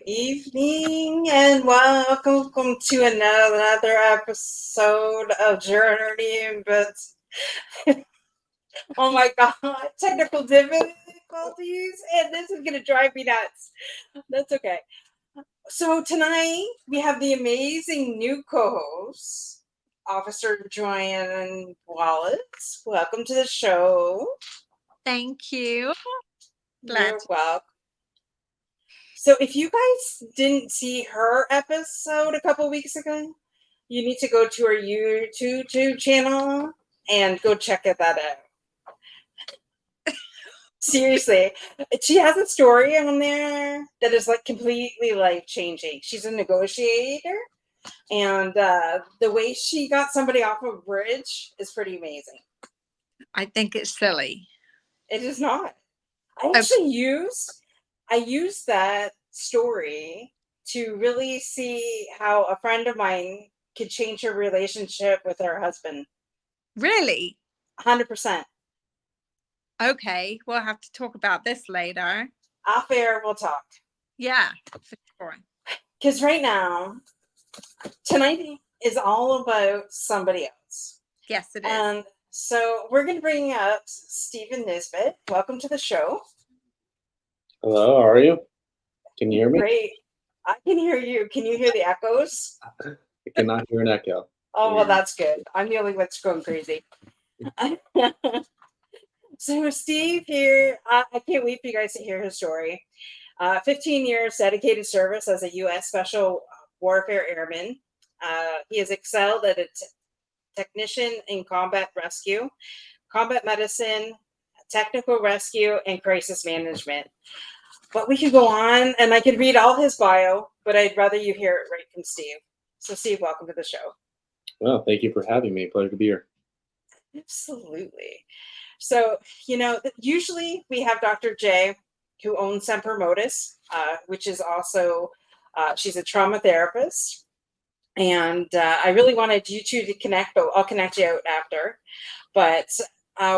evening and welcome to another episode of Journey. But oh my god, technical difficulties, and this is gonna drive me nuts. That's okay. So tonight we have the amazing new co-host, Officer Joanne Wallace. Welcome to the show. Thank you. Glad You're to. welcome. So if you guys didn't see her episode a couple weeks ago, you need to go to her YouTube channel and go check that out. Seriously, she has a story on there that is like completely life changing. She's a negotiator, and the way she got somebody off a bridge is pretty amazing. I think it's silly. It is not. I Oh, actually use that story to really see how a friend of mine could change her relationship with her husband. really? 100%. Okay, we'll have to talk about this later. Off air, we'll talk. Yeah, for sure. Because right now, tonight is all about somebody else. Yes, it is. And so we're going to bring up Stephen Nisbet. Welcome to the show. Hello, how are you? Can you hear me? Great. I can hear you. Can you hear the echoes? I cannot hear an echo. Oh, well, that's good. I'm the only one that's going crazy. So Steve here, I can't wait for you guys to hear his story. 15 years dedicated service as a U.S. Special Warfare Airman. He has excelled as a technician in combat rescue, combat medicine, technical rescue, and crisis management. But we could go on, and I could read all his bio, but I'd rather you hear it right from Steve. So Steve, welcome to the show. Well, thank you for having me. Pleasure to be here. Absolutely. So, usually we have Dr. J, who owns Semper Modis, which is also, she's a trauma therapist. And I really wanted you two to connect, but I'll connect you out after. But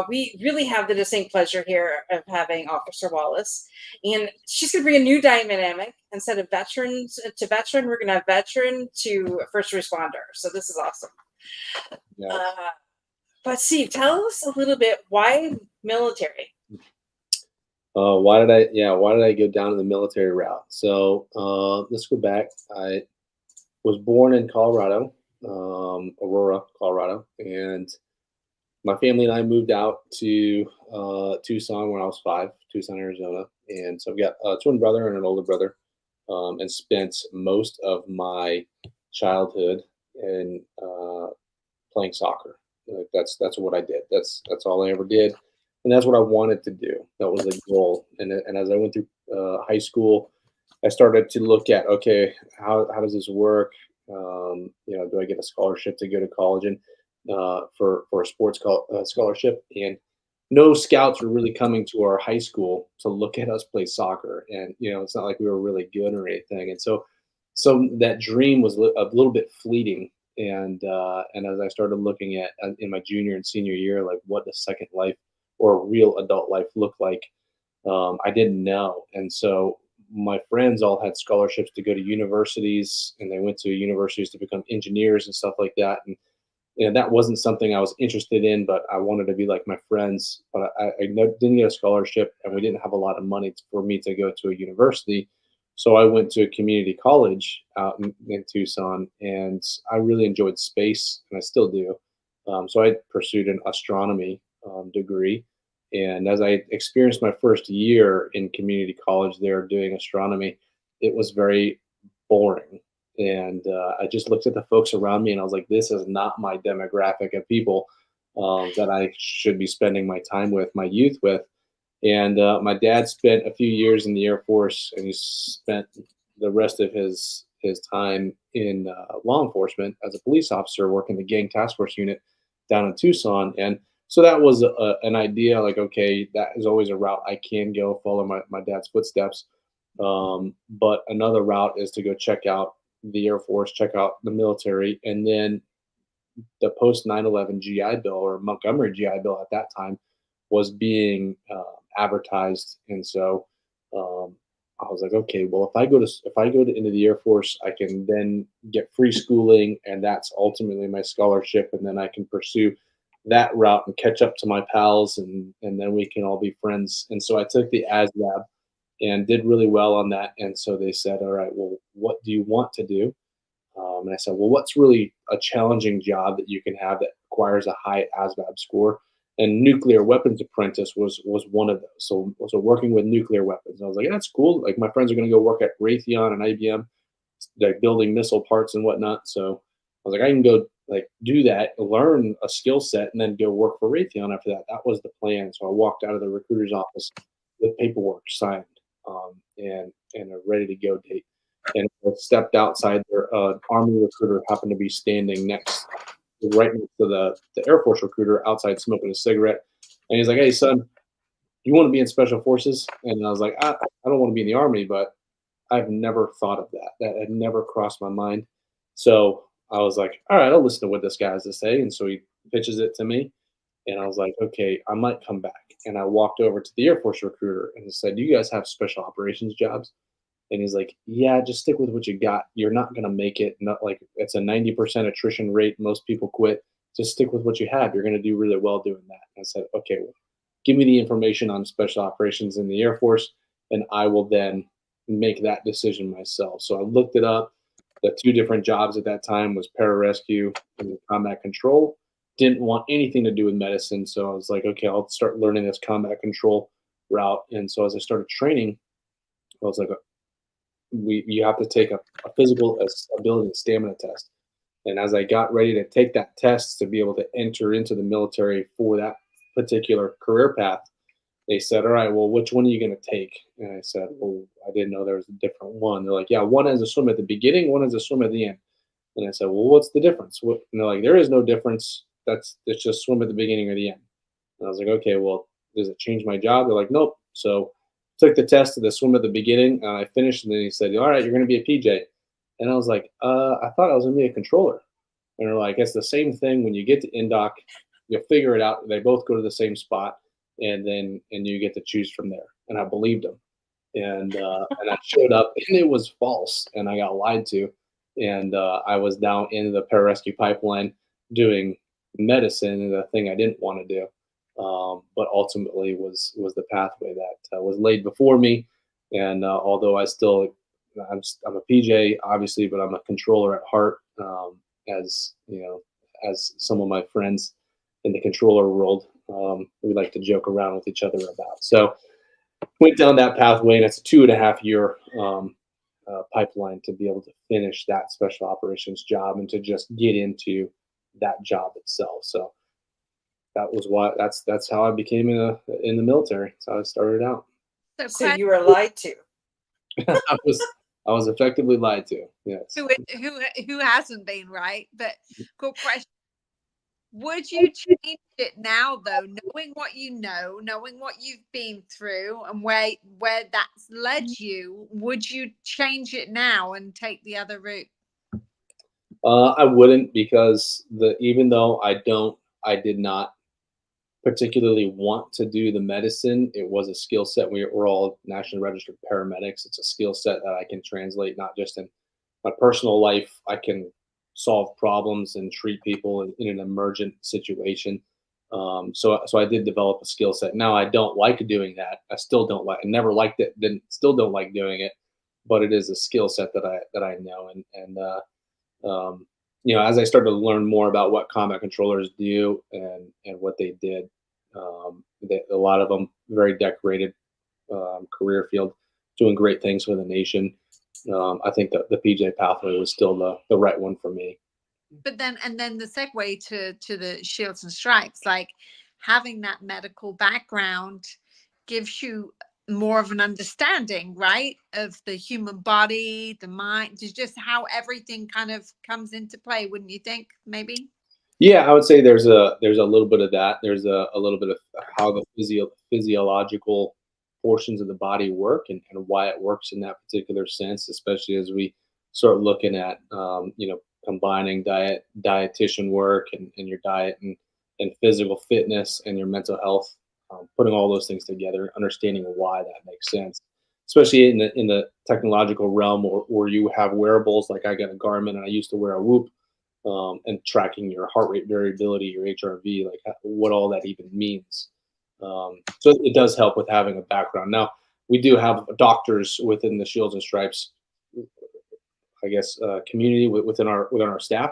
we really have the distinct pleasure here of having Officer Wallace. And she's going to bring a new dynamic. Instead of veterans to veteran, we're going to have veteran to first responder. So this is awesome. Yeah. But Steve, tell us a little bit, why military? Why did I go down the military route? So let's go back. I was born in Colorado, Aurora, Colorado, and my family and I moved out to Tucson when I was 5, Tucson, Arizona. And so I've got a twin brother and an older brother, and spent most of my childhood in playing soccer. Like that's what I did. That's all I ever did, and that's what I wanted to do. That was the goal. And as I went through high school, I started to look at, okay, how does this work? Do I get a scholarship to go to college and for a sports scholarship? And no scouts were really coming to our high school to look at us play soccer, and it's not like we were really good or anything. And so that dream was a little bit fleeting. And as I started looking at in my junior and senior year, like what the second life or a real adult life looked like, I didn't know. And so my friends all had scholarships to go to universities, and they went to universities to become engineers and stuff like that. And that wasn't something I was interested in, but I wanted to be like my friends. But I didn't get a scholarship, and we didn't have a lot of money for me to go to a university. So I went to a community college out in Tucson, and I really enjoyed space, and I still do. So I pursued an astronomy degree. And as I experienced my first year in community college there doing astronomy, it was very boring. And I just looked at the folks around me, and I was like, this is not my demographic of people that I should be spending my time with, my youth with. And my dad spent a few years in the Air Force, and he spent the rest of his time in law enforcement as a police officer, working the gang task force unit down in Tucson. And so that was an idea, like, okay, that is always a route I can go, follow my dad's footsteps. But another route is to go check out the Air Force, check out the military, and then the post 9/11 GI Bill, or Montgomery GI Bill at that time, was being advertised. And so I was like, okay, well, if I go into the Air Force, I can then get free schooling, and that's ultimately my scholarship, and then I can pursue that route and catch up to my pals, and then we can all be friends. And so I took the ASVAB and did really well on that. And so they said, all right, well, what do you want to do? And I said, well, what's really a challenging job that you can have that requires a high ASVAB score? And nuclear weapons apprentice was one of those. So working with nuclear weapons, I was like, that's cool. Like my friends are going to go work at Raytheon and IBM, like building missile parts and whatnot. So I was like, I can go like do that, learn a skill set, and then go work for Raytheon after that. That was the plan. So I walked out of the recruiter's office with paperwork signed, and a ready to go date. And I stepped outside there. Army recruiter happened to be standing right next to the Air Force recruiter outside smoking a cigarette. And he's like, hey, son, you want to be in special forces? And I was like, I don't want to be in the Army, but I've never thought of that. That had never crossed my mind. So I was like, all right, I'll listen to what this guy has to say. And so he pitches it to me. And I was like, okay, I might come back. And I walked over to the Air Force recruiter and said, do you guys have special operations jobs? And he's like, yeah, just stick with what you got. You're not going to make it. Not like it's a 90% attrition rate. Most people quit. Just stick with what you have. You're going to do really well doing that. And I said, okay, well, give me the information on special operations in the Air Force, and I will then make that decision myself. So I looked it up. The two different jobs at that time was pararescue and combat control. Didn't want anything to do with medicine. So I was like, okay, I'll start learning this combat control route. And so as I started training, I was like, you have to take a physical ability and stamina test. And as I got ready to take that test to be able to enter into the military for that particular career path, they said, all right, well, which one are you going to take? And I said, well, I didn't know there was a different one. They're like, yeah, one has a swim at the beginning, one has a swim at the end. And I said, well, what's the difference? And they're like, there is no difference. It's just swim at the beginning or the end. And I was like, okay, well, does it change my job? They're like, nope. So took the test of the swim at the beginning. I finished, and then he said, all right, you're going to be a PJ. And I was like, I thought I was going to be a controller. And they're like, it's the same thing when you get to INDOC, you'll figure it out. They both go to the same spot, and you get to choose from there. And I believed them. And I showed up, and it was false, and I got lied to. And I was down in the pararescue pipeline doing medicine, and the thing I didn't want to do. But ultimately was the pathway that was laid before me. And although I'm a PJ, obviously, but I'm a controller at heart, as you know, as some of my friends in the controller world, we like to joke around with each other about. So went down that pathway, and it's a 2.5 year pipeline to be able to finish that special operations job and to just get into that job itself. So that was that's how I became in the military. That's how I started out. So you were lied to. I was effectively lied to. Yes. Who hasn't been, right? But cool question. Would you change it now, though, knowing what you know, knowing what you've been through, and where that's led you? Would you change it now and take the other route? I wouldn't, because even though I did not particularly want to do the medicine. It was a skill set. We're all nationally registered paramedics. It's a skill set that I can translate not just in my personal life. I can solve problems and treat people in an emergent situation. So I did develop a skill set. Now I don't like doing that. I still don't like. I never liked it. Still don't like doing it. But it is a skill set that I know. As I started to learn more about what combat controllers do and what they did, a lot of them very decorated career field, doing great things for the nation. I think that the PJ pathway was still the right one for me. But then the segue to the shields and stripes, like having that medical background gives you more of an understanding, right, of the human body, the mind, just how everything kind of comes into play, wouldn't you think? Maybe. Yeah, I would say there's a little bit of that. There's a little bit of how the physiological portions of the body work and why it works in that particular sense, especially as we start looking at combining dietitian work and your diet and physical fitness and your mental health, putting all those things together, understanding why that makes sense. especially in the technological realm, or you have wearables like I got a Garmin and I used to wear a Whoop, and tracking your heart rate variability, your HRV, like what all that even means. So it does help with having a background. Now we do have doctors within the Shields and Stripes, I guess, community within our staff.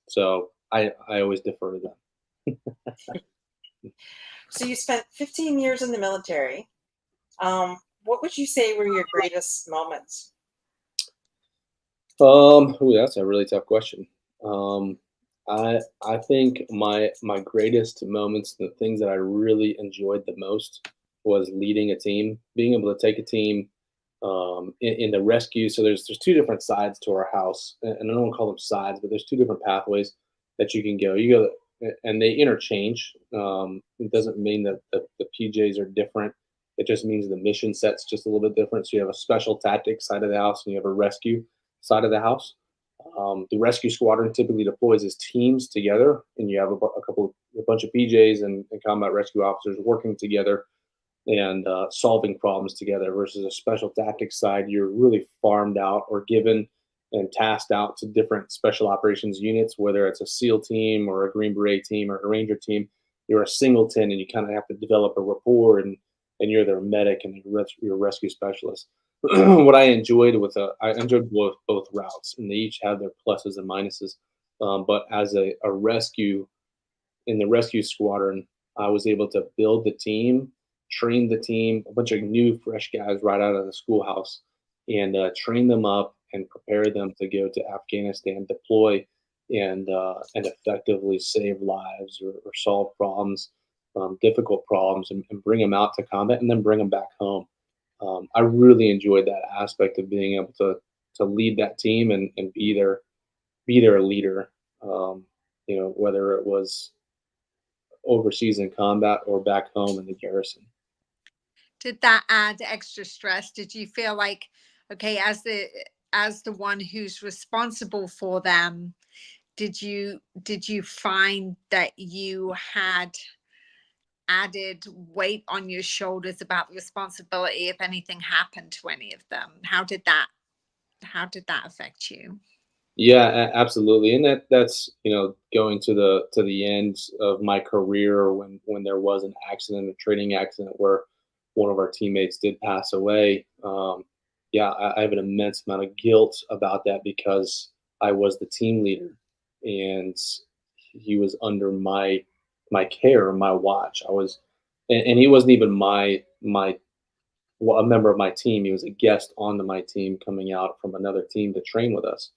So I always defer to them. So you spent 15 years in the military. What would you say were your greatest moments? Ooh, that's a really tough question. Um, I think my greatest moments, the things that I really enjoyed the most, was leading a team, being able to take a team in the rescue. So there's two different sides to our house, and I don't want to call them sides, but there's two different pathways that you can go. You go, and they interchange. It doesn't mean that the PJs are different. It just means the mission set's just a little bit different. So you have a special tactics side of the house, and you have a rescue side of the house. The rescue squadron typically deploys as teams together, and you have a bunch of PJs and combat rescue officers working together and solving problems together. Versus a special tactics side, you're really farmed out or given and tasked out to different special operations units, whether it's a SEAL team or a Green Beret team or a Ranger team. You're a singleton, and you kind of have to develop a rapport, and you're their medic and your rescue specialist. What I enjoyed both routes, and they each have their pluses and minuses. But as a rescue in the rescue squadron, I was able to build the team, train the team, a bunch of new fresh guys right out of the schoolhouse, and train them up and prepare them to go to Afghanistan, deploy, and effectively save lives or solve problems, difficult problems, and bring them out to combat and then bring them back home. I really enjoyed that aspect of being able to lead that team and be their leader. Whether it was overseas in combat or back home in the garrison. Did that add extra stress? Did you feel like, okay, as the one who's responsible for them, did you find that you had added weight on your shoulders about the responsibility if anything happened to any of them? How did that affect you? Yeah, absolutely, and that's going to the end of my career when there was an accident, a training accident where one of our teammates did pass away. Yeah, I have an immense amount of guilt about that because I was the team leader, and he was under my care, my watch. And he wasn't even my well, a member of my team. He was a guest onto my team coming out from another team to train with us.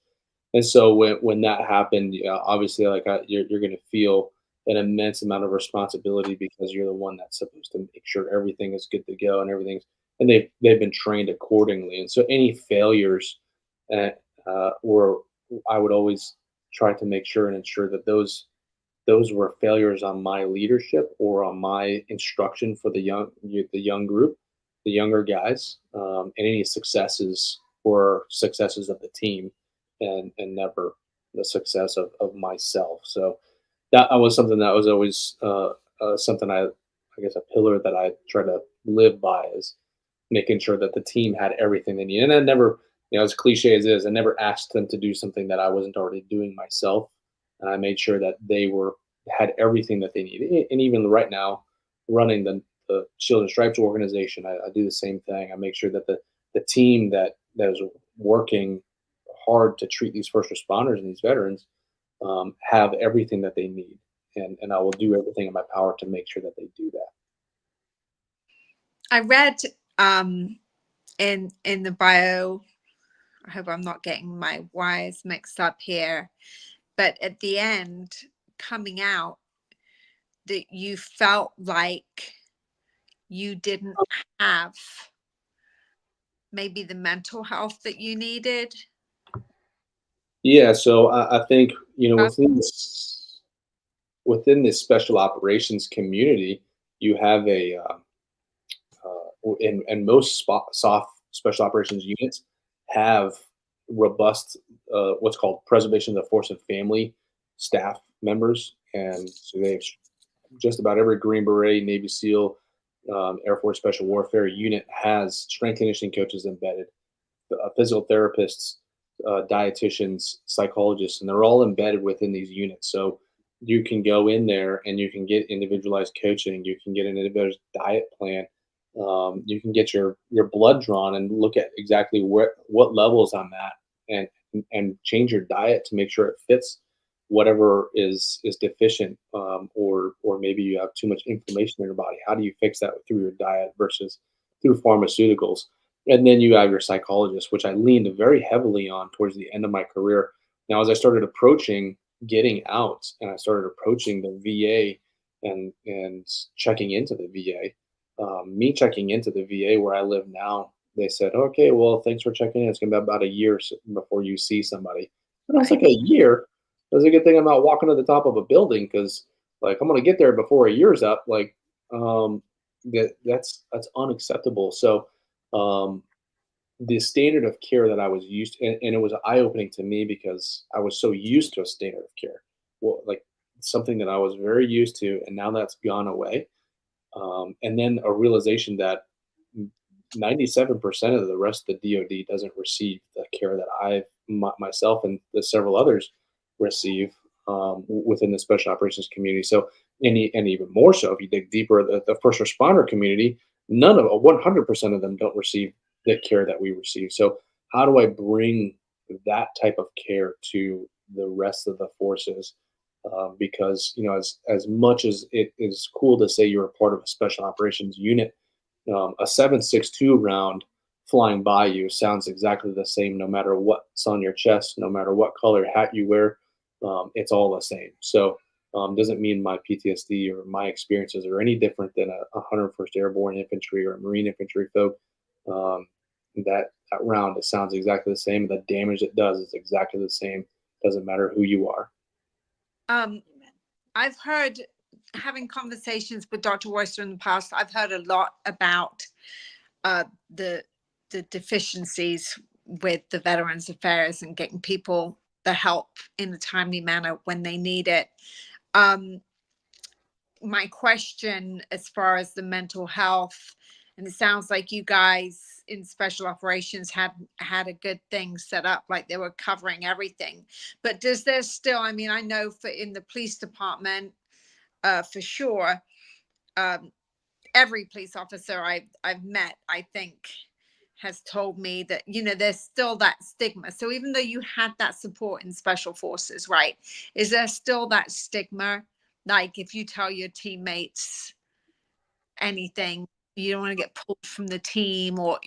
And so when that happened, yeah, obviously, you're going to feel an immense amount of responsibility because you're the one that's supposed to make sure everything is good to go and and they've been trained accordingly. And so any failures, uh, were I would always try to make sure and ensure that those were failures on my leadership or on my instruction for the young group, the younger guys, and any successes were successes of the team, and never the success of myself. So that was something that was always something I guess a pillar that I try to live by is making sure that the team had everything they need. And I never, as cliche as it is, I never asked them to do something that I wasn't already doing myself. And I made sure that they had everything that they needed. And even right now, running the Shield and Stripes organization, I do the same thing. I make sure that the team that is working hard to treat these first responders and these veterans have everything that they need. And I will do everything in my power to make sure that they do that. I read in the bio, I hope I'm not getting my wires mixed up here, but at the end, coming out, that you felt like you didn't have maybe the mental health that you needed. Yeah, so I think Uh, within this special operations community, you have and most soft special operations units have robust what's called preservation of the force and family staff members, and so they have just about every Green Beret, Navy SEAL, Air Force Special Warfare unit has strength conditioning coaches embedded, physical therapists, dietitians, psychologists, and they're all embedded within these units. So you can go in there and you can get individualized coaching. You can get an individualized diet plan. You can get your blood drawn and look at exactly what levels I'm at, and change your diet to make sure it fits whatever is deficient, or maybe you have too much inflammation in your body. How do you fix that through your diet versus through pharmaceuticals? And then you have your psychologist, which I leaned very heavily on towards the end of my career. Now, as I started approaching getting out and I started approaching the VA and checking into the VA, me checking into the VA where I live now, they said, okay, well, thanks for checking in. It's going to be about a year before you see somebody. And I was like, a year? That's a good thing I'm not walking to the top of a building, because like I'm going to get there before a year's up. Like, that's unacceptable. So, the standard of care that I was used to, and it was eye opening to me because I was so used to a standard of care. Well, like something that I was very used to, and now that's gone away. And then a realization that 97% of the rest of the DoD doesn't receive the care that myself and the several others receive, within the special operations community. So, and even more so, if you dig deeper, the first responder community, 100% of them don't receive the care that we receive. So, how do I bring that type of care to the rest of the forces? Because as much as it is cool to say you're a part of a special operations unit, a 7.62 round flying by you sounds exactly the same no matter what's on your chest, no matter what color hat you wear. It's all the same. So, doesn't mean my PTSD or my experiences are any different than a 101st Airborne Infantry or a Marine Infantry folk. That round, it sounds exactly the same. The damage it does is exactly the same. Doesn't matter who you are. I've heard, having conversations with Dr. Royster in the past, I've heard a lot about the deficiencies with the Veterans Affairs and getting people the help in a timely manner when they need it. My question, as far as the mental health, and it sounds like you guys in special operations had a good thing set up, like they were covering everything. But does there still, I mean, I know in the police department, for sure, every police officer I've met, I think, has told me that, there's still that stigma. So even though you had that support in special forces, right, is there still that stigma? Like if you tell your teammates anything, you don't want to get pulled from the team, or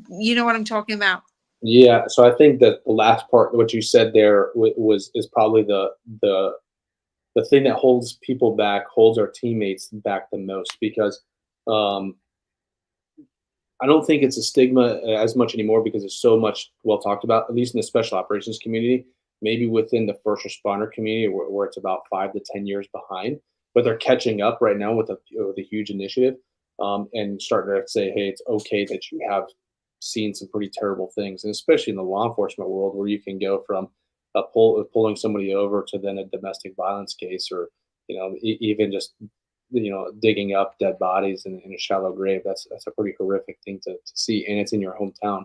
you know what I'm talking about? Yeah. So I think that the last part, what you said there, is probably the thing that holds people back, holds our teammates back the most, because I don't think it's a stigma as much anymore, because it's so much well talked about, at least in the special operations community. Maybe within the first responder community, where it's about 5 to 10 years behind, but they're catching up right now with a huge initiative, and starting to say, hey, it's okay that you have seen some pretty terrible things, and especially in the law enforcement world, where you can go from pulling somebody over to then a domestic violence case, or even just digging up dead bodies in a shallow grave. That's a pretty horrific thing to see, and it's in your hometown.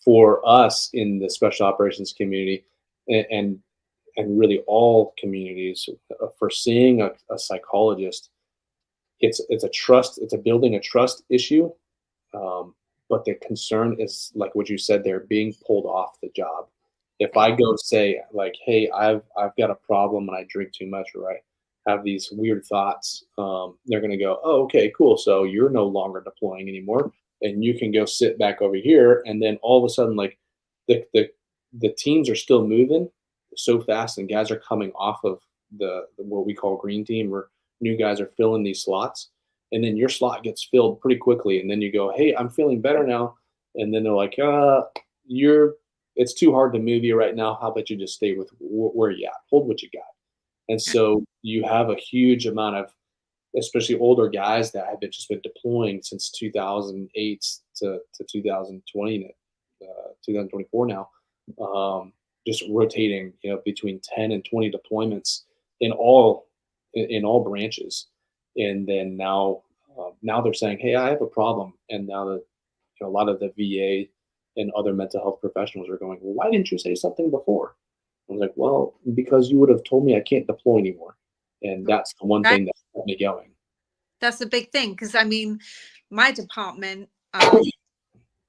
For us in the special operations community, and really all communities, for seeing a psychologist, it's a building a trust issue. But the concern is, like what you said, they're being pulled off the job. If I go say, like, hey, I've got a problem and I drink too much, or I have these weird thoughts, they're going to go, oh, okay, cool. So you're no longer deploying anymore, and you can go sit back over here. And then all of a sudden, like the teams are still moving so fast, and guys are coming off of the what we call green team, or new guys are filling these slots, and then your slot gets filled pretty quickly. And then you go, hey, I'm feeling better now. And then they're like, it's too hard to move you right now. How about you just stay with where you at? Hold what you got. And so you have a huge amount of, especially older guys that have just been deploying since 2008 to 2020, 2024 now, just rotating, between 10 and 20 deployments in all branches. And then now now they're saying, hey, I have a problem. And now that a lot of the VA and other mental health professionals are going, well, why didn't you say something before? I was like, well, because you would have told me I can't deploy anymore. And that's the one Right. thing that kept me going. That's a big thing, because I mean, my department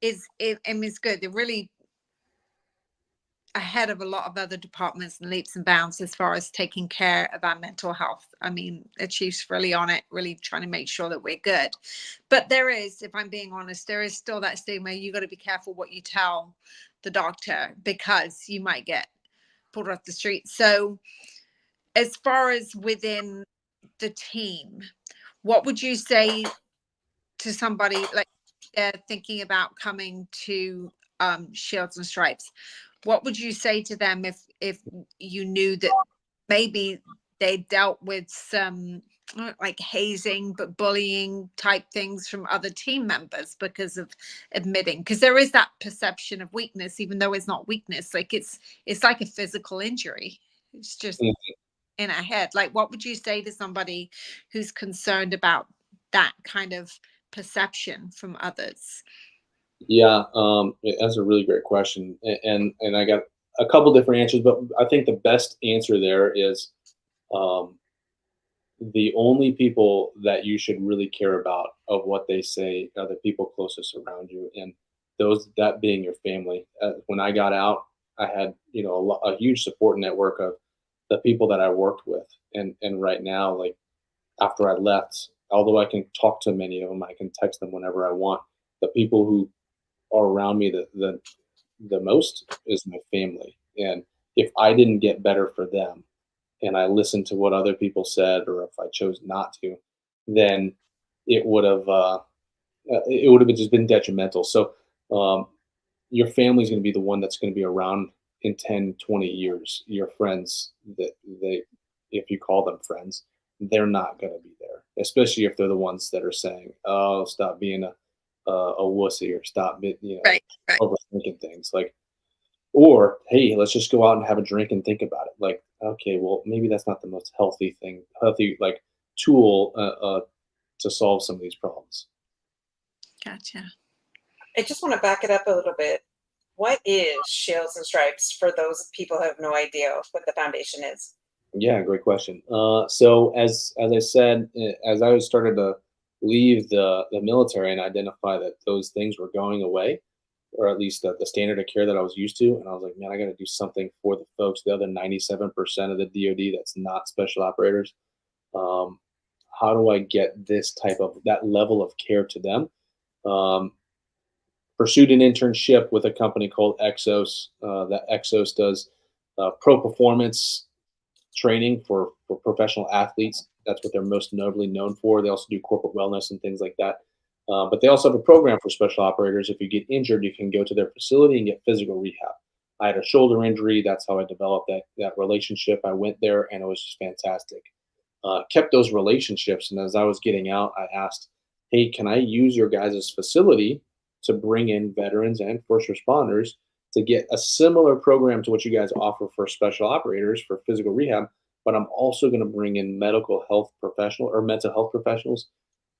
is good. They're really ahead of a lot of other departments and leaps and bounds as far as taking care of our mental health. I mean, the chief's really on it, really trying to make sure that we're good. But there is, if I'm being honest, there is still that stigma. You got to be careful what you tell the doctor, because you might get pulled off the street. So as far as within the team, what would you say to somebody like they're thinking about coming to Shields and Stripes? What would you say to them if you knew that maybe they dealt with some not like hazing but bullying type things from other team members because of admitting, because there is that perception of weakness, even though it's not weakness, like it's like a physical injury. It's just in our head. Like, what would you say to somebody who's concerned about that kind of perception from others? Yeah, that's a really great question, and I got a couple different answers, but I think the best answer there is um, the only people that you should really care about of what they say are the people closest around you, and those that being your family. When I got out, I had a huge support network of the people that I worked with, and right now, like after I left, although I can talk to many of them, I can text them whenever I want. The people who are around me the most is my family. And if I didn't get better for them and I listened to what other people said, or if I chose not to, then it would have just been detrimental. So um, your family is going to be the one that's going to be around in 10, 20 years. Your friends, that they if you call them friends, they're not going to be there, especially if they're the ones that are saying, oh, stop being a wussy, or stop Right. overthinking things, like, or hey, let's just go out and have a drink and think about it. Like, okay, well, maybe that's not the most healthy like tool to solve some of these problems. Gotcha. I just want to back it up a little bit. What is Shields and Stripes for those people who have no idea what the foundation is? Yeah, great question. So as I said, as I started to leave the military and identify that those things were going away, or at least the standard of care that I was used to, and I was like, man, I got to do something for the folks, the other 97% of the DoD that's not special operators. Um, how do I get this type of that level of care to them? Um, Pursued an internship with a company called Exos. That Exos does pro performance training for professional athletes. That's what they're most notably known for. They also do corporate wellness and things like that. But they also have a program for special operators. If you get injured, you can go to their facility and get physical rehab. I had a shoulder injury. That's how I developed that relationship. I went there, and it was just fantastic. Kept those relationships, and as I was getting out, I asked, "Hey, can I use your guys' facility to bring in veterans and first responders to get a similar program to what you guys offer for special operators for physical rehab? But I'm also going to bring in medical health professional or mental health professionals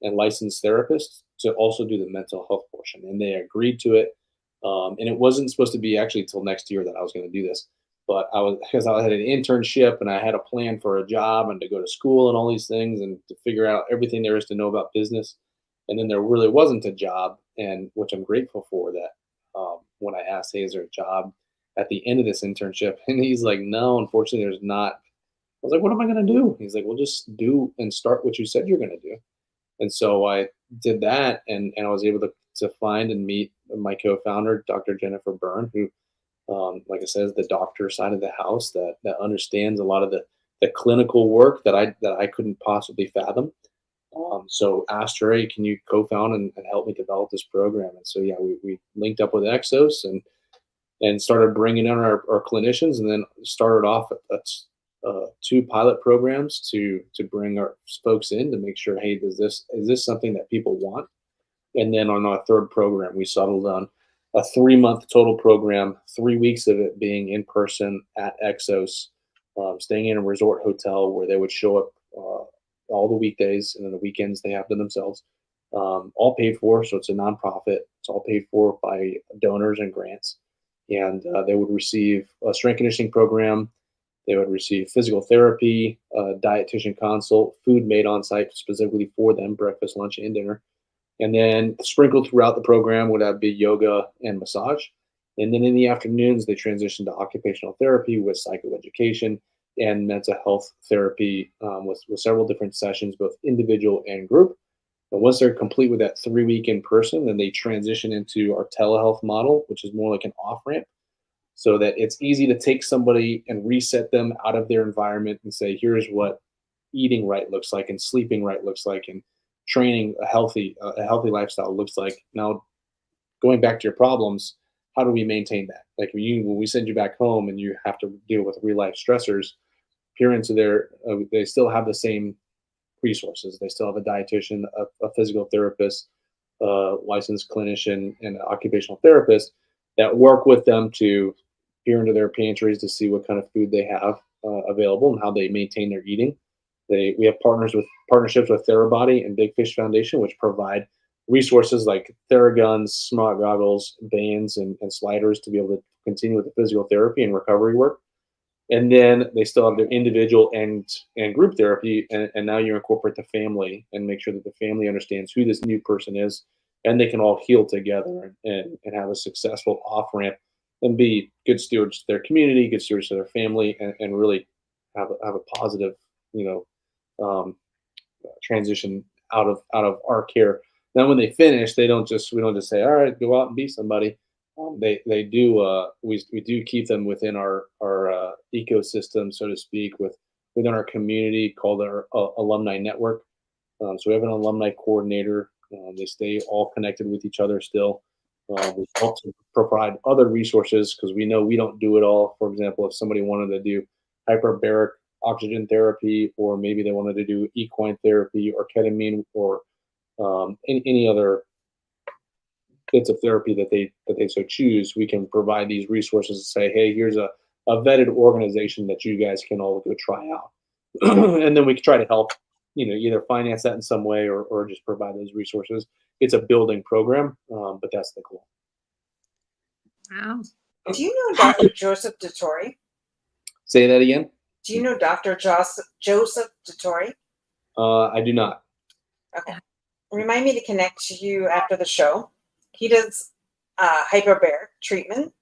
and licensed therapists to also do the mental health portion." And they agreed to it. And it wasn't supposed to be actually until next year that I was going to do this. But because I had an internship and I had a plan for a job and to go to school and all these things and to figure out everything there is to know about business. And then there really wasn't a job, and which I'm grateful for that. When I asked, "Hey, is there a job at the end of this internship?" And he's like, "No, unfortunately, there's not." I was like, "What am I going to do?" He's like, "Well, just do and start what you said you're going to do." And so I did that, and I was able to find and meet my co-founder, Dr. Jennifer Byrne, who, like I said, is the doctor side of the house that understands a lot of the clinical work that I couldn't possibly fathom. So asked her, "Hey, can you co-found and help me develop this program?" And so yeah, we linked up with Exos and started bringing in our clinicians, and then started off at 2 pilot programs to bring our folks in to make sure, hey, is this something that people want? And then on our 3rd program, we settled on a 3-month total program, 3 weeks of it being in person at Exos, staying in a resort hotel where they would show up all the weekdays, and then the weekends they have to themselves. all paid for. So it's a nonprofit. It's all paid for by donors and grants. And they would receive a strength conditioning program. They would receive physical therapy, dietitian consult, food made on site specifically for them, breakfast, lunch, and dinner. And then sprinkled throughout the program would have be yoga and massage. And then in the afternoons, they transition to occupational therapy with psychoeducation and mental health therapy with several different sessions, both individual and group. And once they're complete with that 3 week in person, then they transition into our telehealth model, which is more like an off ramp, so that it's easy to take somebody and reset them out of their environment and say, here's what eating right looks like and sleeping right looks like and training a healthy lifestyle looks like. Now, going back to your problems, how do we maintain that? Like when we send you back home and you have to deal with real life stressors, parents are there, they still have the same resources. They still have a dietitian, a physical therapist, licensed clinician, and an occupational therapist that work with them to peer into their pantries to see what kind of food they have available and how they maintain their eating. We have partnerships with Therabody and Big Fish Foundation, which provide resources like Theraguns, smart goggles, bands, and sliders to be able to continue with the physical therapy and recovery work. And then they still have their individual and group therapy, and now you incorporate the family and make sure that the family understands who this new person is, and they can all heal together and have a successful off ramp and be good stewards to their community, good stewards to their family, and really have a positive, you transition out of our care. Now, when they finish, we don't just say, all right, go out and be somebody. They do we do keep them within our ecosystem, so to speak, within our community called our alumni network. So we have an alumni coordinator. They stay all connected with each other still. We help to provide other resources because we know we don't do it all. For example, if somebody wanted to do hyperbaric oxygen therapy, or maybe they wanted to do equine therapy or ketamine or any other bits of therapy that they so choose, we can provide these resources and say, hey, here's a vetted organization that you guys can all go try out. And then we can try to help, either finance that in some way or just provide those resources. It's a building program, but that's the goal. Wow. Do you know Dr. Joseph Dottori? Say that again. Do you know Dr. Joseph Dottori? I do not. Okay. Remind me to connect to you after the show. He does hyperbaric treatment,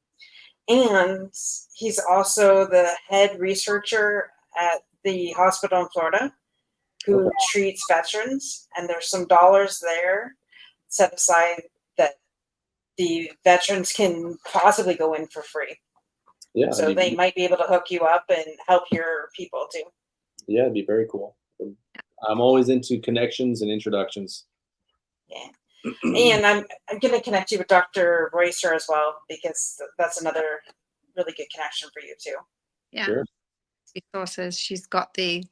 and he's also the head researcher at the hospital in Florida who Okay. treats veterans, and there's some dollars there set aside that the veterans can possibly go in for free. Yeah. So they might be able to hook you up and help your people too. Yeah, it'd be very cool. I'm always into connections and introductions. Yeah. And I'm going to connect you with Dr. Royster as well, because that's another really good connection for you too. Yeah. Sure. Resources. She's got the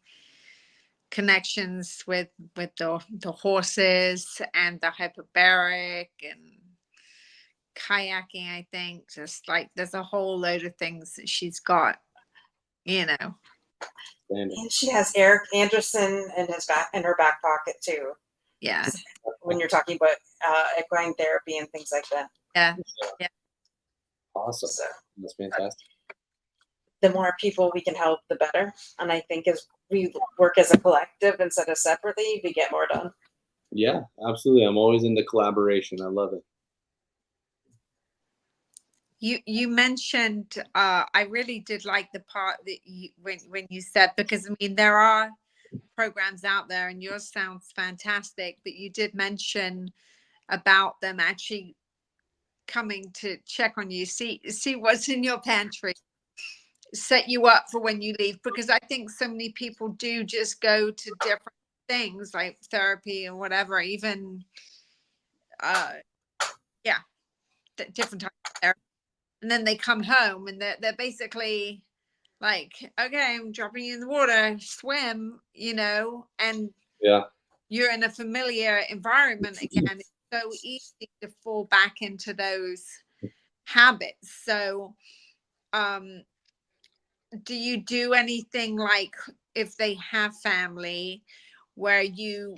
connections with the horses and the hyperbaric and kayaking, I think. Just like there's a whole load of things that she's got, And she has Eric Anderson in her back pocket too. Yeah. When you're talking about equine therapy and things like that. Yeah. Awesome. So That's fantastic. the more people we can help, the better. And I think as we work as a collective instead of separately, we get more done. Yeah, absolutely. I'm always into collaboration. I love it. You mentioned I really did like the part that when you said, because I mean there are programs out there and yours sounds fantastic, but you did mention about them actually coming to check on you, see what's in your pantry, set you up for when you leave, because I think so many people do just go to different things like therapy or whatever, even different types of therapy, and then they come home and they're basically like, okay, I'm dropping you in the water, swim, and Yeah. you're in a familiar environment again. It's so easy to fall back into those habits. So do you do anything like if they have family where you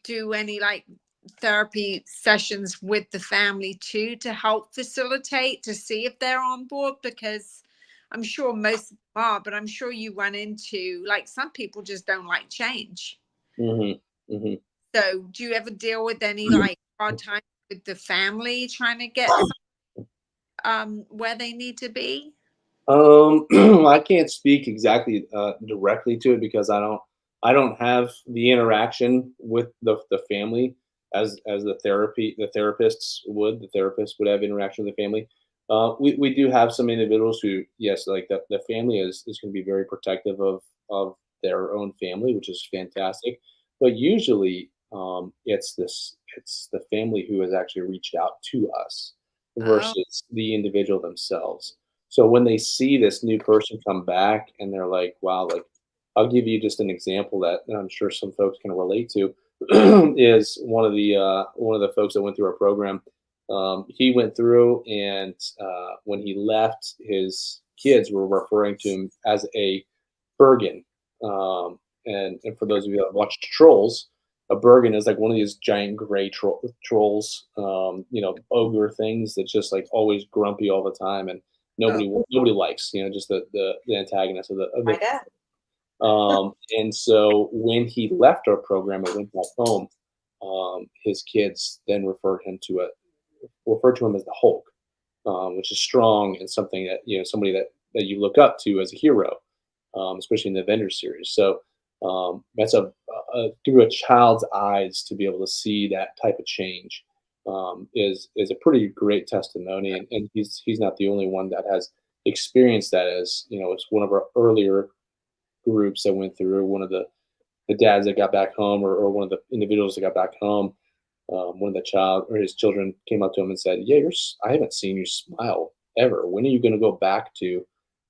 do any like therapy sessions with the family too to help facilitate to see if they're on board? Because I'm sure most of them are, but I'm sure you run into like some people just don't like change. Mm-hmm. Mm-hmm. So do you ever deal with any like hard times with the family trying to get where they need to be? I can't speak exactly directly to it because I don't have the interaction with the family as the therapists would. The therapist would have interaction with the family. We do have some individuals who, yes, like the family is going to be very protective of their own family, which is fantastic. But usually, it's the family who has actually reached out to us Oh, versus the individual themselves. So when they see this new person come back and they're like, wow, like I'll give you just an example that I'm sure some folks can relate to is one of the folks that went through our program. He went through and when he left, his kids were referring to him as a Bergen. And for those of you that have watched Trolls, a Bergen is like one of these giant gray trolls, ogre things that's just like always grumpy all the time, and oh, nobody likes, just the antagonist of My the. dad. And so when he left our program and went back home, his kids then referred to him as the Hulk, which is strong and something that somebody that you look up to as a hero, especially in the Avengers series. So that's through a child's eyes to be able to see that type of change is a pretty great testimony, and he's not the only one that has experienced that. As it's one of our earlier groups that went through, one of the dads that got back home, or one of the individuals that got back home. One of the child or his children came up to him and said, "Yeah, I haven't seen you smile ever. When are you going to go back to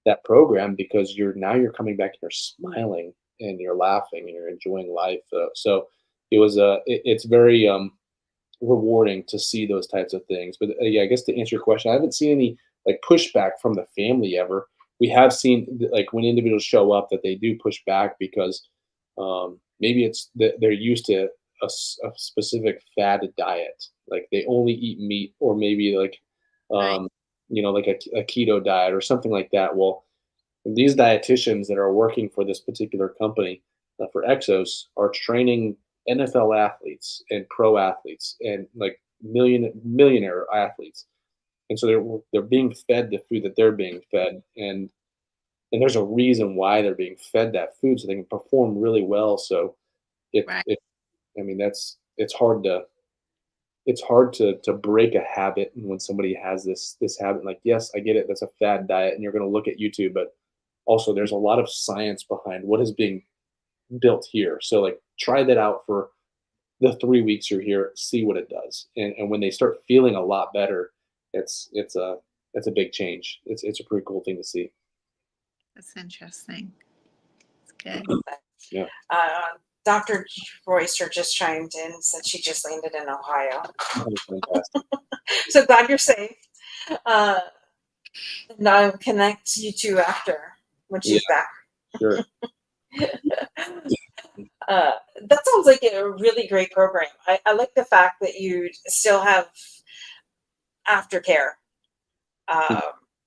that program? Because you're coming back and you're smiling and you're laughing and you're enjoying life." So it's very rewarding to see those types of things. But yeah, I guess to answer your question, I haven't seen any like pushback from the family ever. We have seen like when individuals show up that they do push back because maybe it's that they're used to a specific fad diet, like they only eat meat, or maybe like right. um, like a keto diet or something like that. Well, these dietitians that are working for this particular company for Exos are training NFL athletes and pro athletes and like millionaire athletes, and so they're being fed the food that they're being fed, and there's a reason why they're being fed that food so they can perform really well. So Right. I mean it's hard to break a habit when somebody has this habit. Like, yes, I get it, that's a fad diet and you're going to look at YouTube, but also there's a lot of science behind what is being built here. So like try that out for the 3 weeks you're here, see what it does. And when they start feeling a lot better, it's a big change. It's a pretty cool thing to see. That's interesting. It's good. Yeah. Dr. Royster just chimed in and said she just landed in Ohio. That was fantastic. So glad you're safe. Uh, and I'll connect you two after when she's back. Sure. That sounds like a really great program. I like the fact that you still have aftercare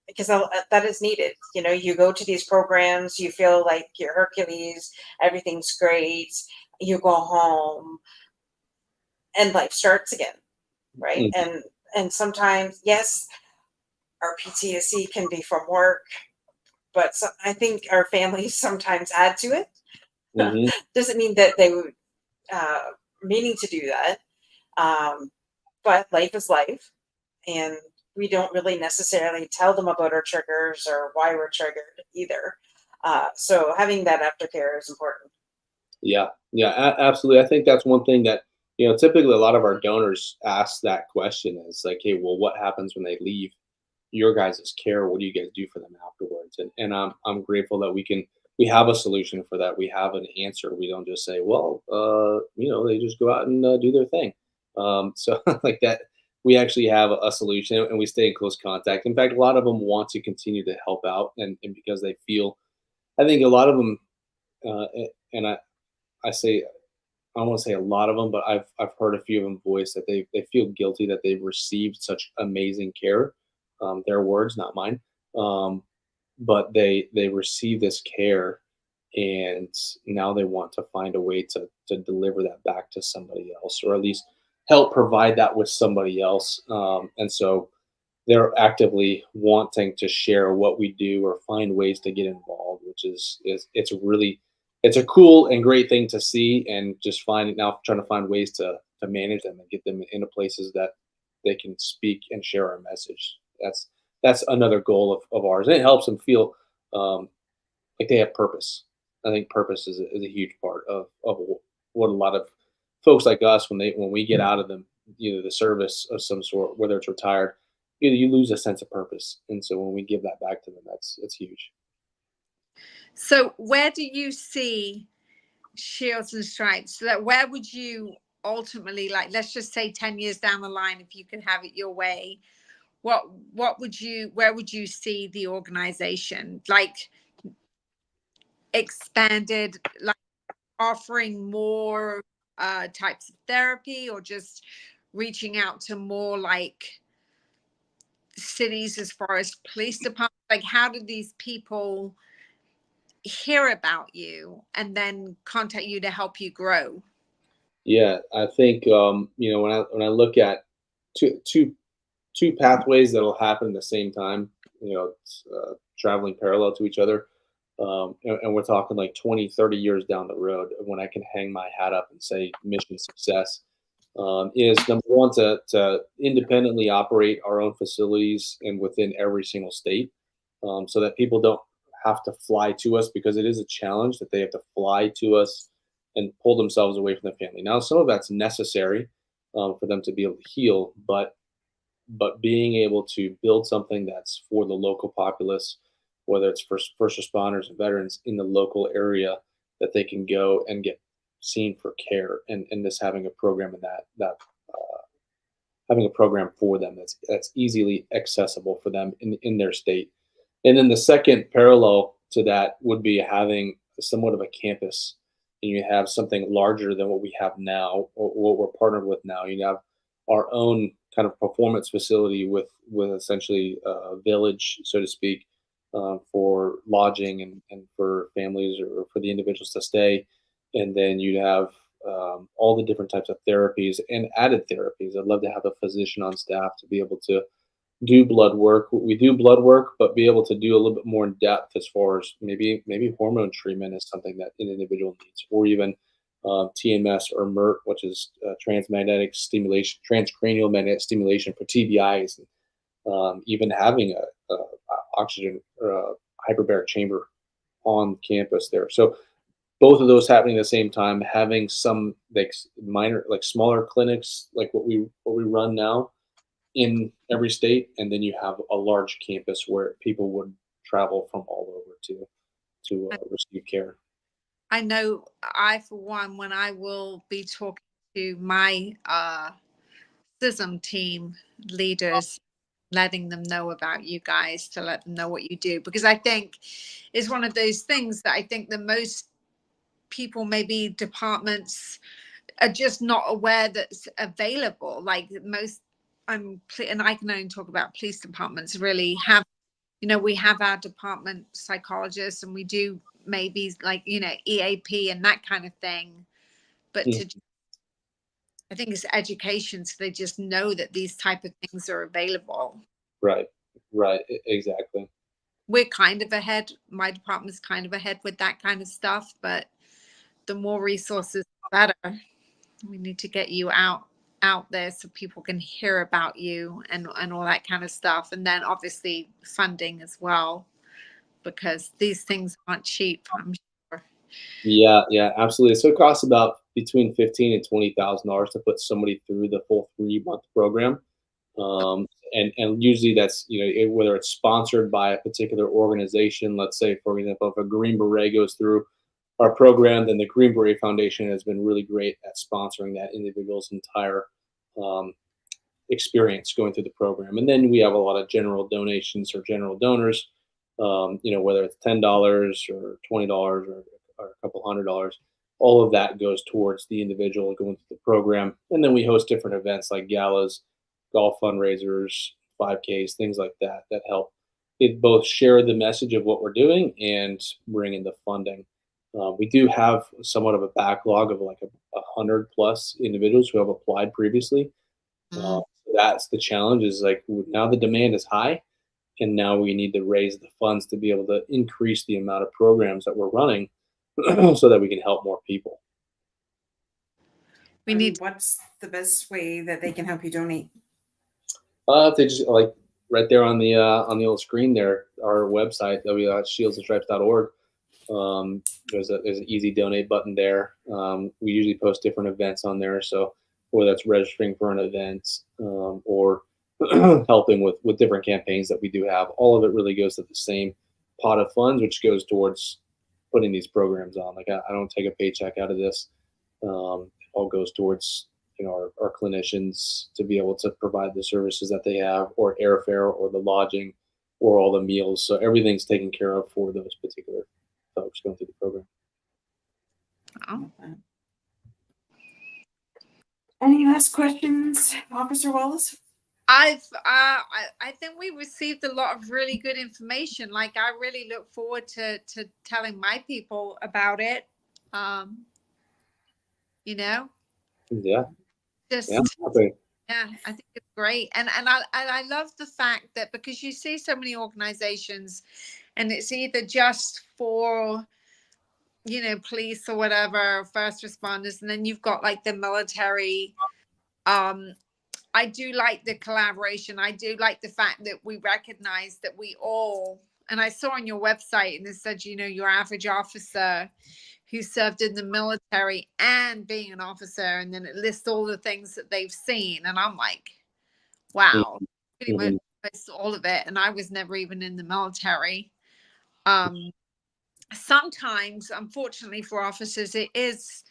because that is needed. You go to these programs, you feel like you're Hercules, everything's great. You go home, and life starts again, right? And sometimes, yes, our PTSD can be from work, but I think our families sometimes add to it. Mm-hmm. Doesn't mean that they would meaning to do that, but life is life, and we don't really necessarily tell them about our triggers or why we're triggered either. So having that aftercare is important. Yeah, absolutely. I think that's one thing that typically a lot of our donors ask that question is like, hey, well, what happens when they leave your guys' care? What do you guys do for them afterwards? And I'm grateful that we have a solution for that. We have an answer. We don't just say, well, they just go out and do their thing. So like that, we actually have a solution, and we stay in close contact. In fact, a lot of them want to continue to help out, and because they feel, I think a lot of them, and I say I don't want to say a lot of them, but I've heard a few of them voice that they feel guilty that they've received such amazing care. Their words, not mine. Um, but they receive this care, and now they want to find a way to deliver that back to somebody else, or at least help provide that with somebody else. And so they're actively wanting to share what we do or find ways to get involved, which is it's a cool and great thing to see, and just finding now trying to find ways to manage them and get them into places that they can speak and share our message. That's another goal of ours, and it helps them feel um, like they have purpose. I think purpose is a huge part of what a lot of folks like us, when we get out of them, either the service of some sort, whether it's retired, either you lose a sense of purpose, and so when we give that back to them, it's huge. So where do you see Shields and Stripes? So that where would you ultimately, like, let's just say 10 years down the line, if you could have it your way, what would you, where would you see the organization, like, expanded, like offering more types of therapy, or just reaching out to more like cities as far as police departments? Like, how do these people hear about you and then contact you to help you grow? Yeah, I think when I look at two two two pathways that'll happen at the same time, it's, traveling parallel to each other, and we're talking like 20, 30 years down the road when I can hang my hat up and say mission success. Is number one to independently operate our own facilities and within every single state, so that people don't have to fly to us, because it is a challenge that they have to fly to us and pull themselves away from the family. Now, some of that's necessary for them to be able to heal, but being able to build something that's for the local populace, whether it's for first responders and veterans in the local area, that they can go and get seen for care, and just having a program in that having a program for them that's easily accessible for them in their state. And then the second parallel to that would be having somewhat of a campus, and you have something larger than what we have now, or what we're partnered with now. You have our own kind of performance facility with essentially a village, so to speak, for lodging and for families or for the individuals to stay. And then you'd have all the different types of therapies and added therapies. I'd love to have a physician on staff to be able to do blood work. We do blood work, but be able to do a little bit more in depth as far as maybe hormone treatment is something that an individual needs, or even TMS or MERT, which is transmagnetic stimulation, transcranial magnetic stimulation for TBIs, and even having a oxygen hyperbaric chamber on campus there. So both of those happening at the same time, having some like minor, like smaller clinics, like what we run now in every state, and then you have a large campus where people would travel from all over to receive care. I know I, for one, when I will be talking to my CISM team leaders, letting them know about you guys, to let them know what you do, because I think it's one of those things that I think that most people, maybe departments, are just not aware that's available. Like most, and I can only talk about police departments, really have, we have our department psychologists, and we do maybe like, EAP and that kind of thing. But Mm. I think it's education, so they just know that these type of things are available. Right, exactly. We're kind of ahead. My department's kind of ahead with that kind of stuff, but the more resources, the better. We need to get you out there so people can hear about you and all that kind of stuff. And then obviously funding as well, because these things aren't cheap, I'm sure. Yeah, absolutely. So it costs about between $15,000 and $20,000 to put somebody through the full 3-month program. And usually that's, whether it's sponsored by a particular organization. Let's say, for example, if a Green Beret goes through our program, then the Green Beret Foundation has been really great at sponsoring that individual's entire um, experience going through the program. And then we have a lot of general donations or general donors, whether it's $10 or $20 or a couple $100. all of that goes towards the individual going through the program. And then we host different events like galas, golf fundraisers, 5Ks, things like that, that help it both share the message of what we're doing and bring in the funding. We do have somewhat of a backlog of like 100+ individuals who have applied previously. Mm. That's the challenge is like now the demand is high, and now we need to raise the funds to be able to increase the amount of programs that we're running so that we can help more people. We need What's the best way that they can help you donate? If they just like right there on the old screen there, our website www.shieldsandstripes.org. There's an easy donate button there. We usually post different events on there, so whether that's registering for an event or helping with different campaigns that we do have, all of it really goes to the same pot of funds, which goes towards putting these programs on. Like I don't take a paycheck out of this. It all goes towards our clinicians to be able to provide the services that they have, or airfare, or the lodging, or all the meals. So everything's taken care of for those particular folks going through the program. oh, Any last questions, Officer Wallace? I think we received a lot of really good information. Like I really look forward to telling my people about it. You know, Yeah, just yeah, okay. yeah, I think it's great, and I love the fact that because you see so many organizations, and it's either just for police or whatever, first responders, and then you've got like the military. I do like the collaboration. I do like the fact that we recognize that we all, and I saw on your website and it said, your average officer who served in the military and being an officer, and then it lists all the things that they've seen. And I'm like, wow, pretty much all of it. And I was never even in the military. Sometimes, unfortunately for officers, it's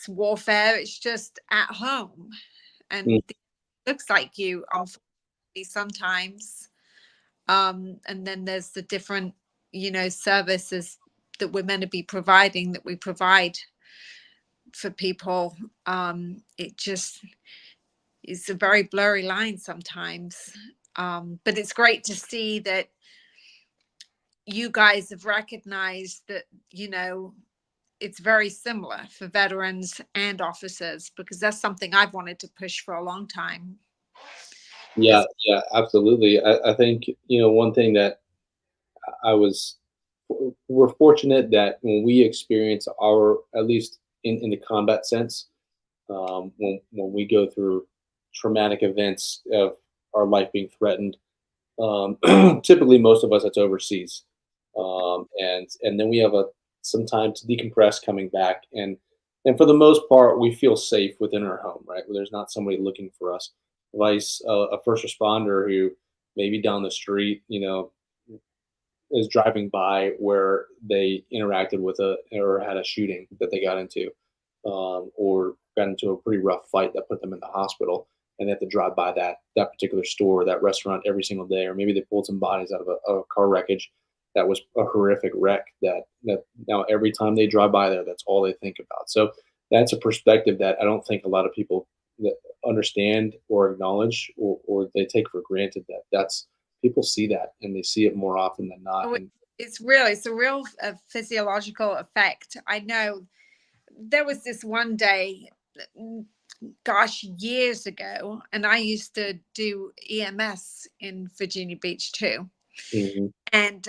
warfare. It's just at home. And it looks like you, unfortunately, sometimes. And then there's the different, services that we're meant to be providing, that we provide for people. It just is a very blurry line sometimes. But it's great to see that you guys have recognized that, it's very similar for veterans and officers, because that's something I've wanted to push for a long time. Yeah, absolutely. I think, one thing that we're fortunate that when we experience at least in the combat sense, when we go through traumatic events of our life being threatened, typically most of us it's overseas, and then we have some time to decompress coming back, and for the most part we feel safe within our home, right? Where there's not somebody looking for us. Vice a first responder who maybe down the street, is driving by where they interacted with or had a shooting that they got into, or got into a pretty rough fight that put them in the hospital, and they have to drive by that particular store, that restaurant every single day, or maybe they pulled some bodies out of a car wreckage that was a horrific wreck that now every time they drive by there, that's all they think about. So that's a perspective that I don't think a lot of people that understand or acknowledge, or they take for granted that's people see that, and they see it more often than not. Oh, it's a real physiological effect. I know there was this one day, gosh, years ago, and I used to do EMS in Virginia Beach too. Mm-hmm. And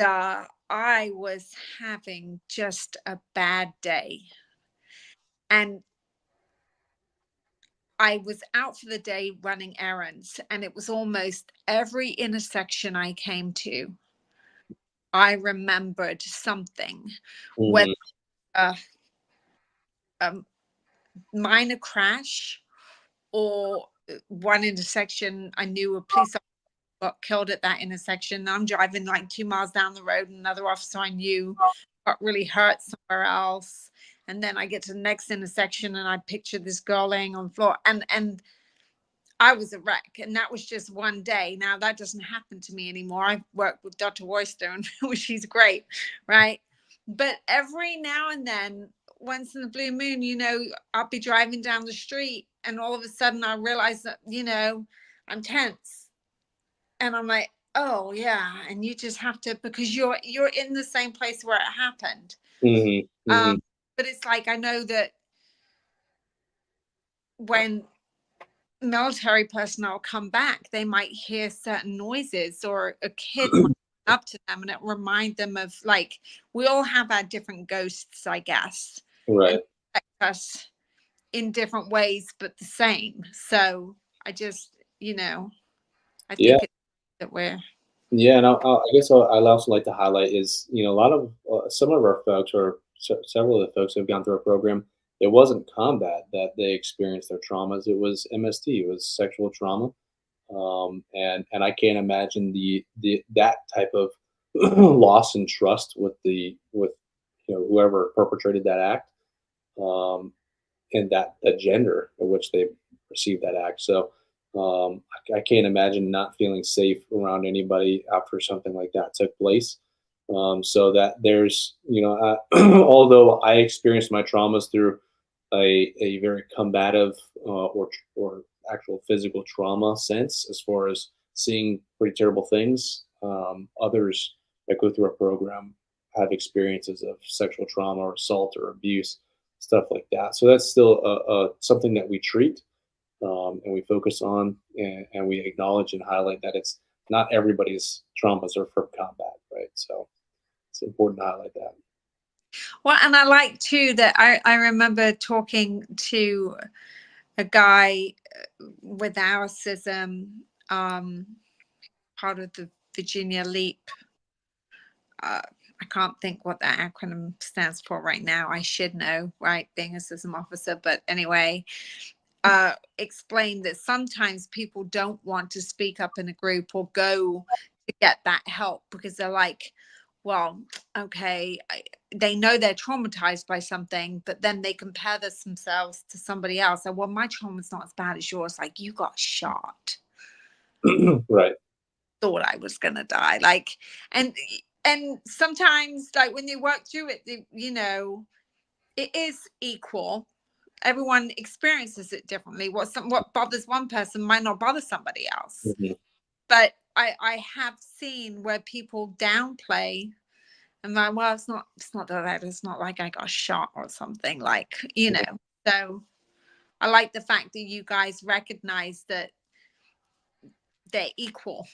I was having just a bad day. And I was out for the day running errands, and it was almost every intersection I came to, I remembered something, whether a minor crash or one intersection. I knew a police officer got killed at that intersection. I'm driving like 2 miles down the road, and another officer I knew got really hurt somewhere else. And then I get to the next intersection, and I picture this girl laying on the floor, and I was a wreck. And that was just one day. Now that doesn't happen to me anymore. I've worked with Dr. Roystone, which she's great, right? But every now and then, once in a blue moon, you know, I'll be driving down the street and all of a sudden I realize that, you know, I'm tense. And I'm like, oh yeah. And you just have to, because you're in the same place where it happened. Mm-hmm. Mm-hmm. But it's like, I know that when military personnel come back, they might hear certain noises, or a kid might come up to them and it remind them of, like, we all have our different ghosts, I guess, Right. and affect us in different ways, but the same. So I just, you know, I Yeah. think it's that we're Yeah, and I guess I'd also like to highlight is, you know, a lot of some of our folks, or several of the folks who have gone through our program, it wasn't combat that they experienced their traumas. It was MST. It was sexual trauma, and I can't imagine the that type of loss in trust with you know, whoever perpetrated that act, um, and that gender in which they received that act. So I can't imagine not feeling safe around anybody after something like that took place. So that there's, you know, although I experienced my traumas through a very combative or actual physical trauma sense, as far as seeing pretty terrible things, others that go through our program have experiences of sexual trauma or assault or abuse, stuff like that. So that's still something that we treat, and we focus on, and we acknowledge and highlight that it's not everybody's traumas are from combat, right? So it's important to highlight that. well, and I like too that I remember talking to a guy with autism, part of the Virginia Leap. I can't think what that acronym stands for right now. I should know, right, being a system officer. But anyway, explained that sometimes people don't want to speak up in a group or go to get that help because they're like, well, okay, they know they're traumatized by something, but then they compare themselves to somebody else. So, well, my trauma's not as bad as yours. Like, you got shot. Right. Thought I was gonna die. Like, and sometimes, like, when you work through it, you know, it is equal. Everyone experiences it differently. What bothers one person might not bother somebody else. Mhm. But I have seen where people downplay and like, well, it's not that it's not like I got shot or something, like, you know. So I like the fact that you guys recognize that they're equal.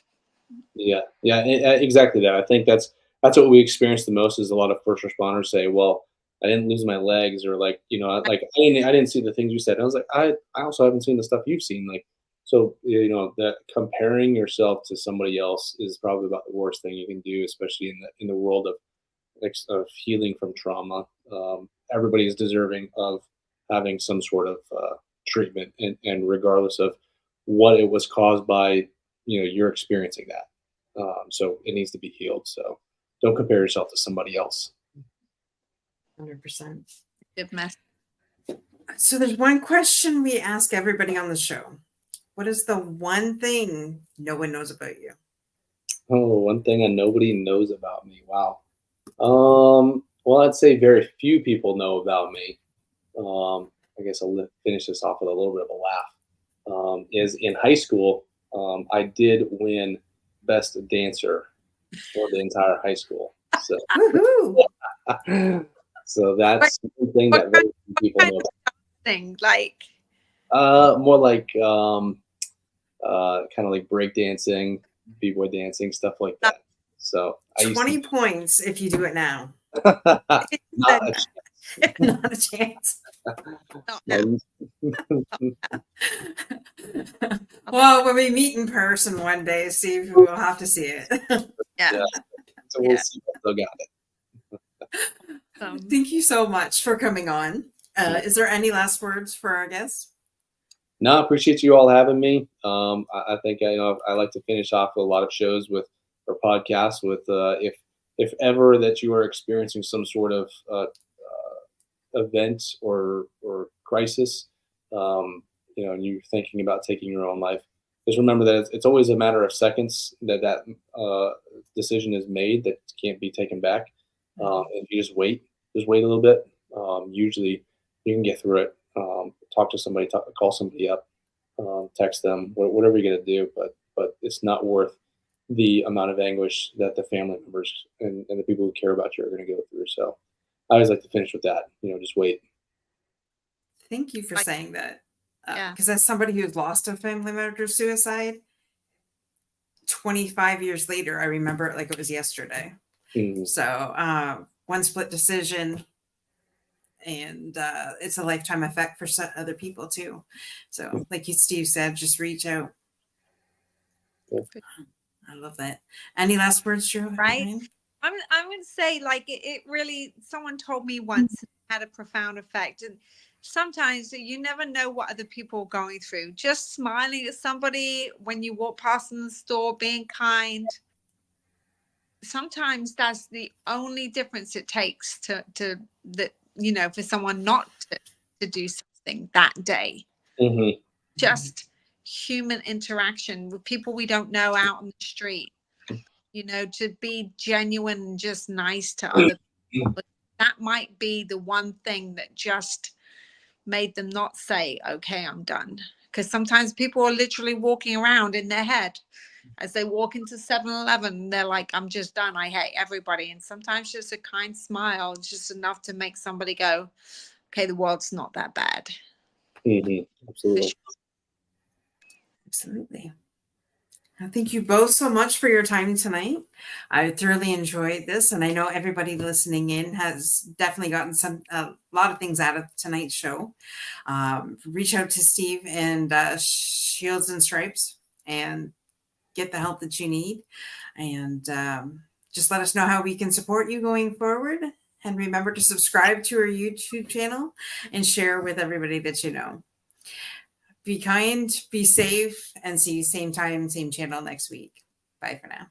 Yeah, yeah, exactly that. I think that's what we experience the most. Is a lot of first responders say, "Well, I didn't lose my legs," or like, you know, like I didn't see the things you said. And I was like, I also haven't seen the stuff you've seen. Like, so you know, that comparing yourself to somebody else is probably about the worst thing you can do, especially in the world of healing from trauma. Everybody is deserving of having some sort of treatment, and regardless of what it was caused by, you know, you're experiencing that. So it needs to be healed. So don't compare yourself to somebody else. 100%. Good mess. So there's one question we ask everybody on the show. What is the one thing no one knows about you? Oh, one thing that nobody knows about me. Wow. Well, I'd say very few people know about me. I guess I'll finish this off with a little bit of a laugh. Is in high school, I did win best dancer for the entire high school. So, Woohoo! so that's one thing that very few people kind know of thing, like, more like kind of like break dancing, b-boy dancing, stuff like that. So I used 20 points if you do it now. to not a Not a chance. not now. Well, when we meet in person one day, Steve, we'll have to see it. Yeah. Yeah. So we'll see if I still got it. Thank you so much for coming on. Is there any last words for our guests? No, I appreciate you all having me. I think I like to finish off a lot of shows with or podcasts with if ever that you are experiencing some sort of event or crisis, you know, and you're thinking about taking your own life, just remember that it's always a matter of seconds that decision is made, that can't be taken back. If you just wait a little bit, usually you can get through it. Talk to somebody, call somebody up, text them, whatever you're gonna do. But it's not worth the amount of anguish that the family members and the people who care about you are going to go through. So I always like to finish with that. Just wait. Thank you for Like- saying that. Yeah. Because as somebody who's lost a family member to suicide, 25 years later, I remember it like it was yesterday. Mhm. So one split decision, and it's a lifetime effect for other people too. So like Steve said, just reach out. Yeah. I love that. Any last words, Drew? Right. Ryan? I would say like it really, someone told me once, it had a profound effect. And sometimes you never know what other people are going through. Just smiling at somebody when you walk past in the store, being kind. Sometimes that's the only difference it takes to that, for someone not to do something that day. Mm-hmm. Just human interaction with people we don't know out on the street. To be genuine and just nice to other people. That might be the one thing that just made them not say, okay, I'm done. Because sometimes people are literally walking around in their head as they walk into 7-Eleven. They're like, I'm just done. I hate everybody. And sometimes just a kind smile is just enough to make somebody go, okay, the world's not that bad. Mm-hmm. Absolutely. Absolutely. Thank you both so much for your time tonight. I thoroughly enjoyed this, and I know everybody listening in has definitely gotten a lot of things out of tonight's show. Reach out to Steve and Shields and Stripes and get the help that you need, and just let us know how we can support you going forward. And remember to subscribe to our YouTube channel and share with everybody that you know. Be kind, be safe, and see you same time, same channel next week. Bye for now.